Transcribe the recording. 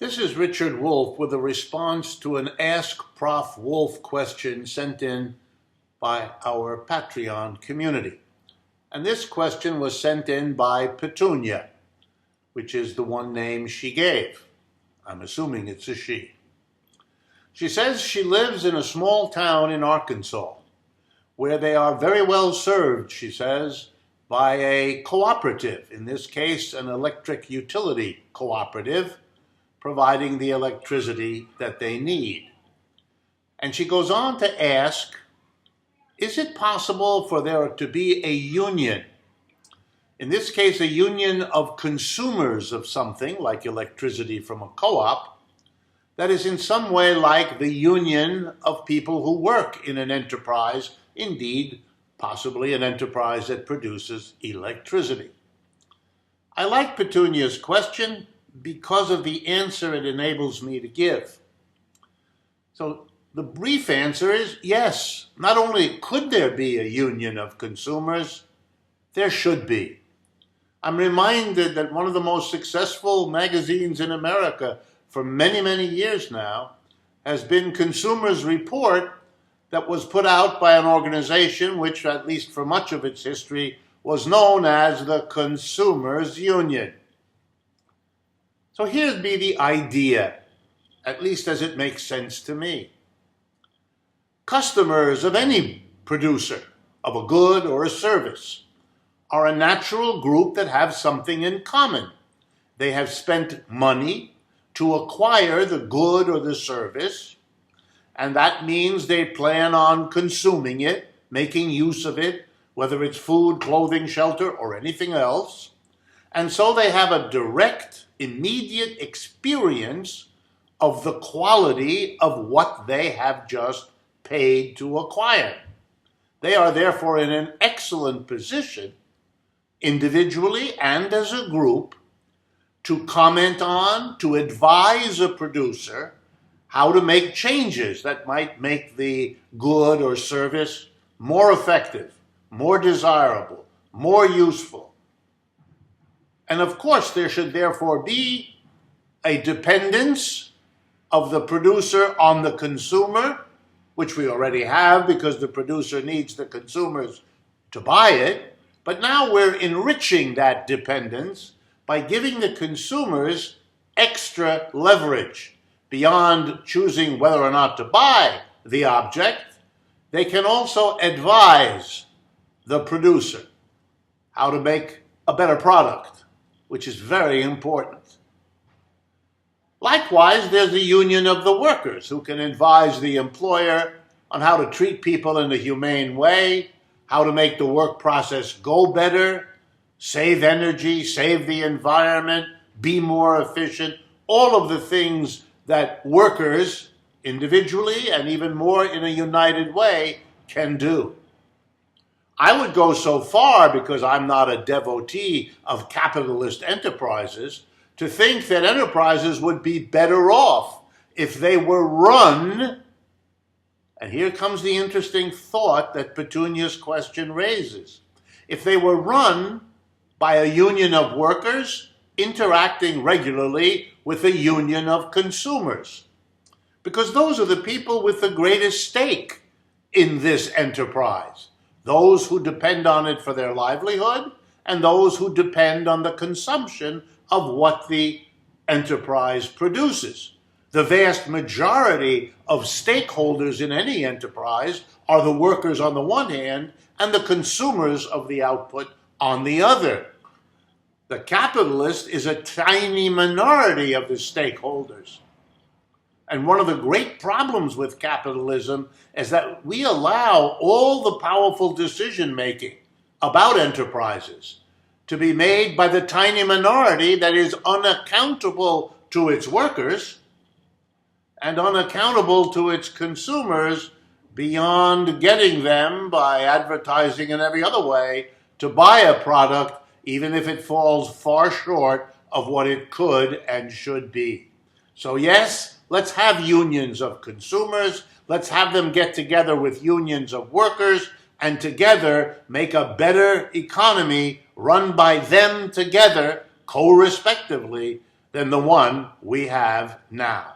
This is Richard Wolff with a response to an AskProfWolff question sent in by our Patreon community. And this question was sent in by Petunia, which is the one name she gave. I'm assuming it's a she. She says she lives in a small town in Arkansas, where they are very well served, she says, by a cooperative, in this case an electric utility cooperative, providing the electricity that they need. And she goes on to ask, is it possible for there to be a union? In this case, a union of consumers of something, like electricity from a co-op, that is in some way like the union of people who work in an enterprise, indeed, possibly an enterprise that produces electricity. I like Petunia's question because of the answer it enables me to give. So the brief answer is yes. Not only could there be a union of consumers, there should be. I'm reminded that one of the most successful magazines in America for many, many years now has been Consumer's Report, that was put out by an organization which, at least for much of its history, was known as the Consumers Union. So here'd be the idea, at least as it makes sense to me. Customers of any producer of a good or a service are a natural group that have something in common. They have spent money to acquire the good or the service, and that means they plan on consuming it, making use of it, whether it's food, clothing, shelter, or anything else. And so they have a direct, immediate experience of the quality of what they have just paid to acquire. They are therefore in an excellent position, individually and as a group, to comment on, to advise a producer how to make changes that might make the good or service more effective, more desirable, more useful. And of course, there should therefore be a dependence of the producer on the consumer, which we already have because the producer needs the consumers to buy it. But now we're enriching that dependence by giving the consumers extra leverage. Beyond choosing whether or not to buy the object, they can also advise the producer how to make a better product, which is very important. Likewise, there's the union of the workers who can advise the employer on how to treat people in a humane way, how to make the work process go better, save energy, save the environment, be more efficient, all of the things that workers, individually and even more in a united way, can do. I would go so far, because I'm not a devotee of capitalist enterprises, to think that enterprises would be better off if they were run, and here comes the interesting thought that Petunia's question raises, if they were run by a union of workers interacting regularly with a union of consumers. Because those are the people with the greatest stake in this enterprise. Those who depend on it for their livelihood, and those who depend on the consumption of what the enterprise produces. The vast majority of stakeholders in any enterprise are the workers on the one hand, and the consumers of the output on the other. The capitalist is a tiny minority of the stakeholders. And one of the great problems with capitalism is that we allow all the powerful decision-making about enterprises to be made by the tiny minority that is unaccountable to its workers and unaccountable to its consumers beyond getting them, by advertising in every other way, to buy a product even if it falls far short of what it could and should be. So yes, let's have unions of consumers, let's have them get together with unions of workers, and together make a better economy run by them together, co-respectively, than the one we have now.